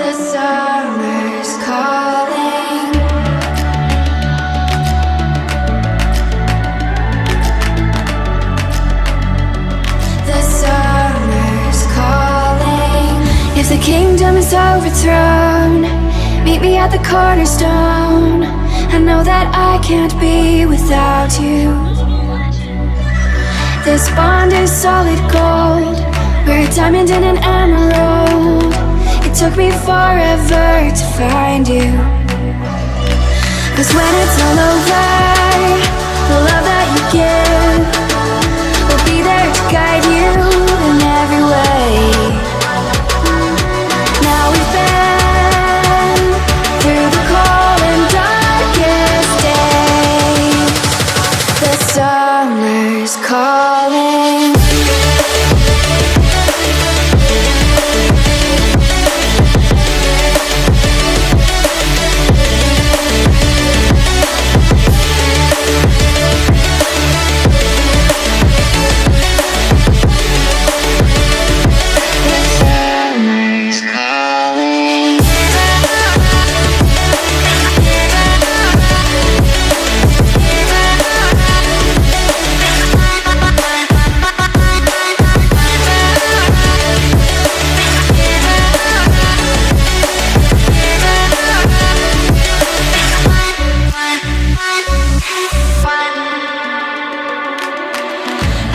The summer's calling. The summer's calling. If the kingdom is overthrown, meet me at the cornerstone. I know that I can't be without you. This bond is solid gold. We're a diamond and an emerald. It took me forever to find you. 'Cause when it's all over, the love that you give will be there to guide you in every way. Now we've been through the cold and darkest days. The summer's calling.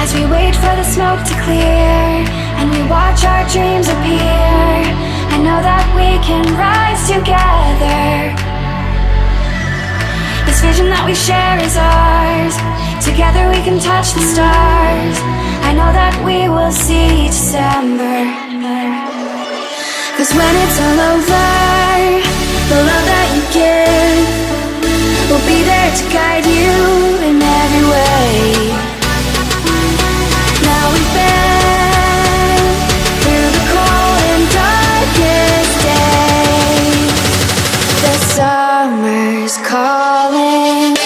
As we wait for the smoke to clear and we watch our dreams appear, I know that we can rise together. This vision that we share is ours. Together we can touch the stars. I know that we will see December. 'Cause when it's all over, the love that you give will be there to guide you in every way. Now we've been through the cold and darkest days. The summer's calling.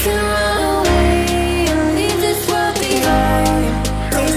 Can run away and leave this world behind. Please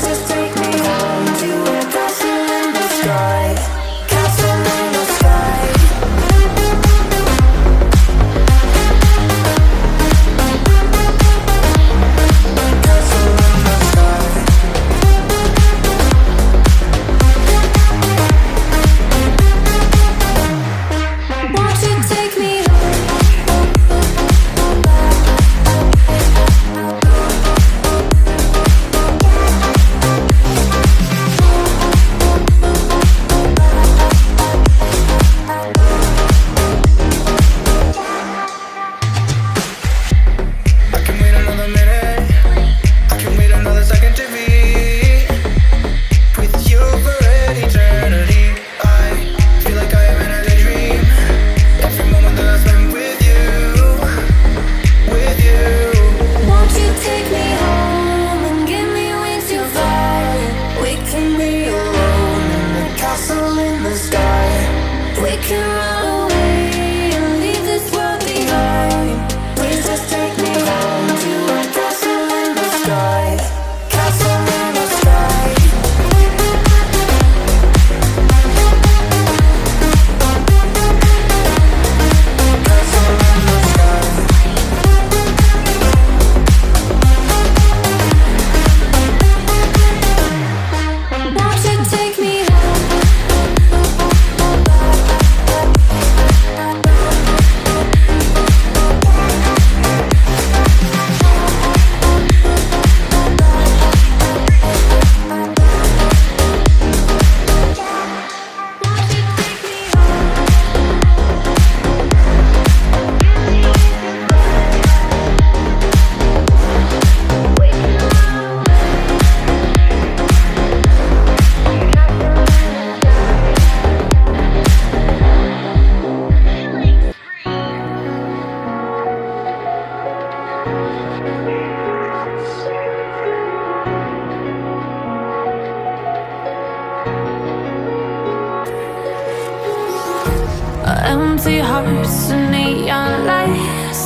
empty hearts and neon lights.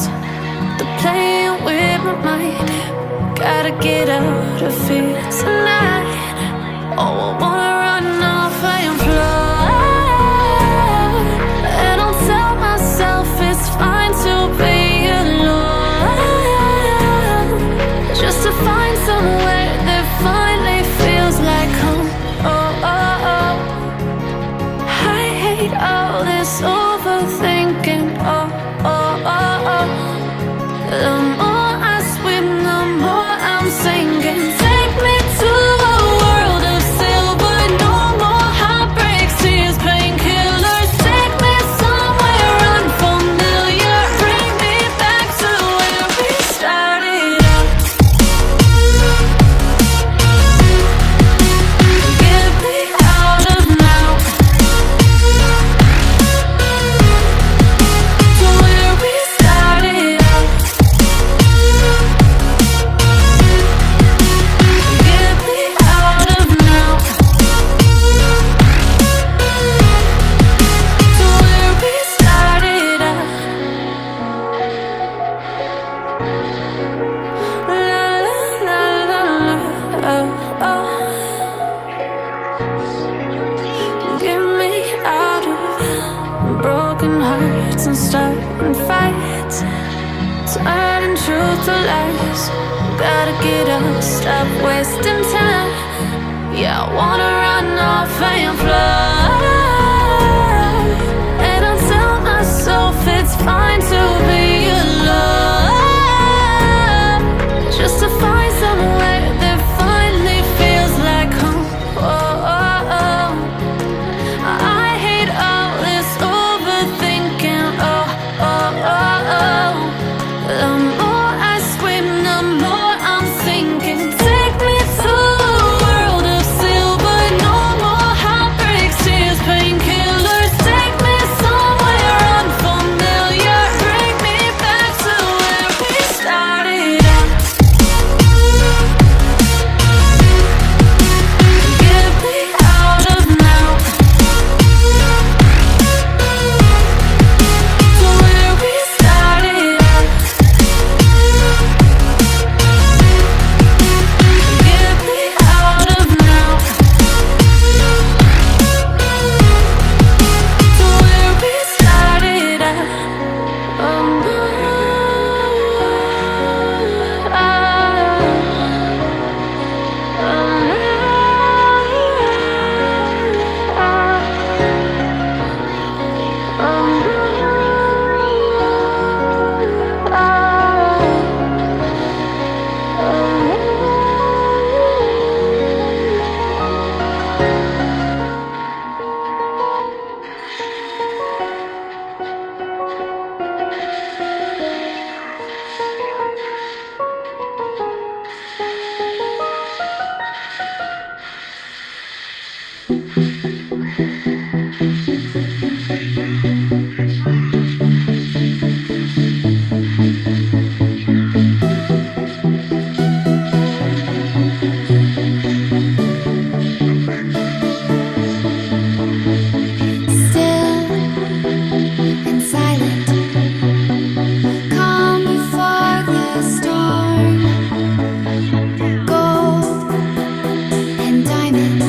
They're playing with my mind. Gotta get out of here tonight. Oh, I wanna run off and fly. And I'll tell myself it's fine to be alone, just to find somewhere that finally feels like home. Oh, oh, oh. I hate all this overthinking. Oh, oh, oh, oh. The more I swim, the more I'm sinking. Take me to a world of silver. No more heartbreaks, tears, painkillers. Take me somewhere unfamiliar. Bring me back to where we started out. Get me out of now, to where we started out. Get me out of now, to where we started out. La la la la la, oh, oh. Get me out of broken hearts and starting fights, turning truth to lies. Gotta get up, stop wasting time. Yeah, I wanna run off and fly. And I'll tell myself it's fine to be alone, just to find somewhere that finally feels like home. Oh, oh, oh. I hate all this overthinking. Oh, oh, oh, oh. The more I swim, the more I'm sinking. Take me to a world of silver. No more heartbreaks, tears, painkillers. Take me somewhere unfamiliar. Bring me back to where we started out. Get me out of now, to where we started out. Get me out of now, to where we started out. Oh, still and silent, calm before the storm. Gold and diamond,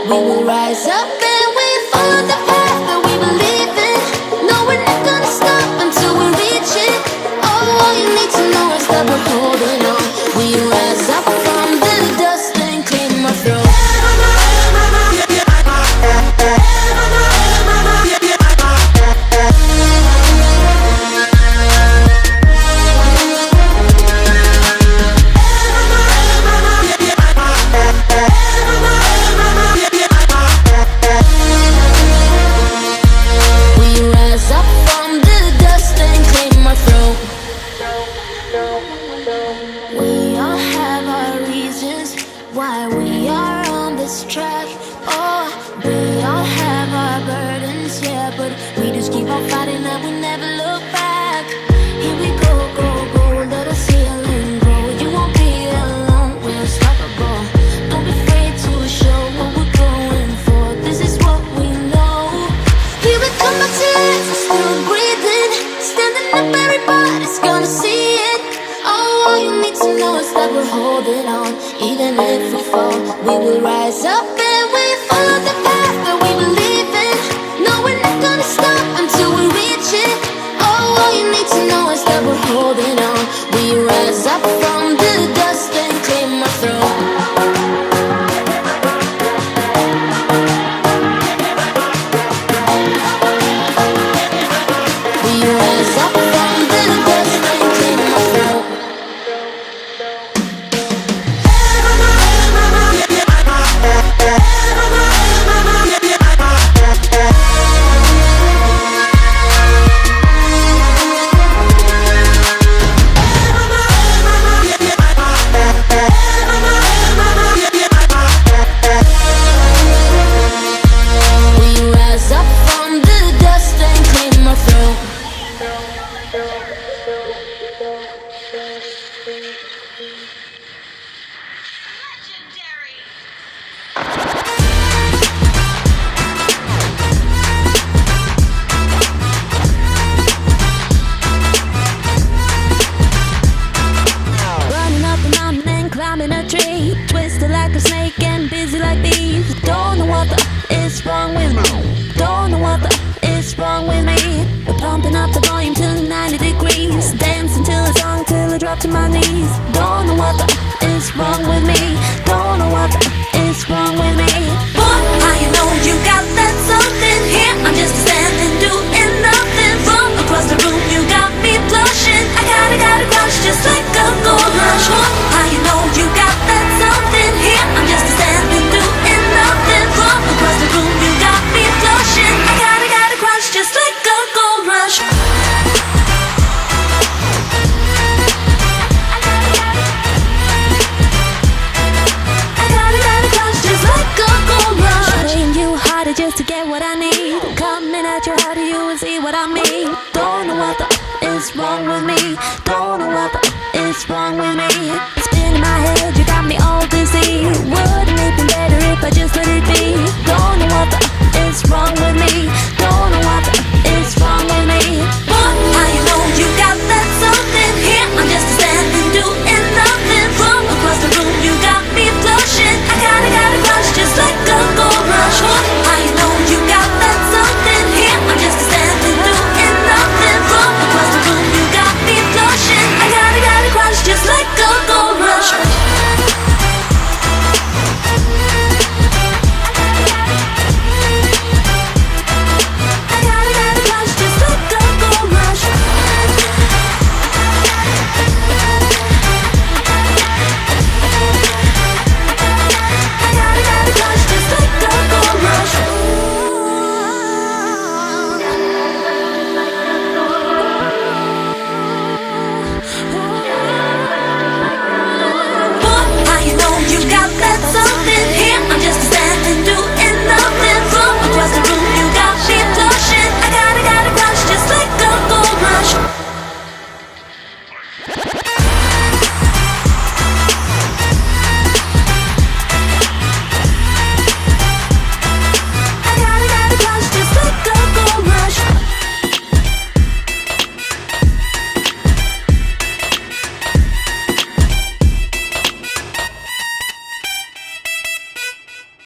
We will rise up and we follow the path that we believe in. No, we're not gonna stop until we reach it. Oh, all you need to know is that we're holding on. We rise up from the dust and clear my throat. Wrong with me, don't know what is wrong with me.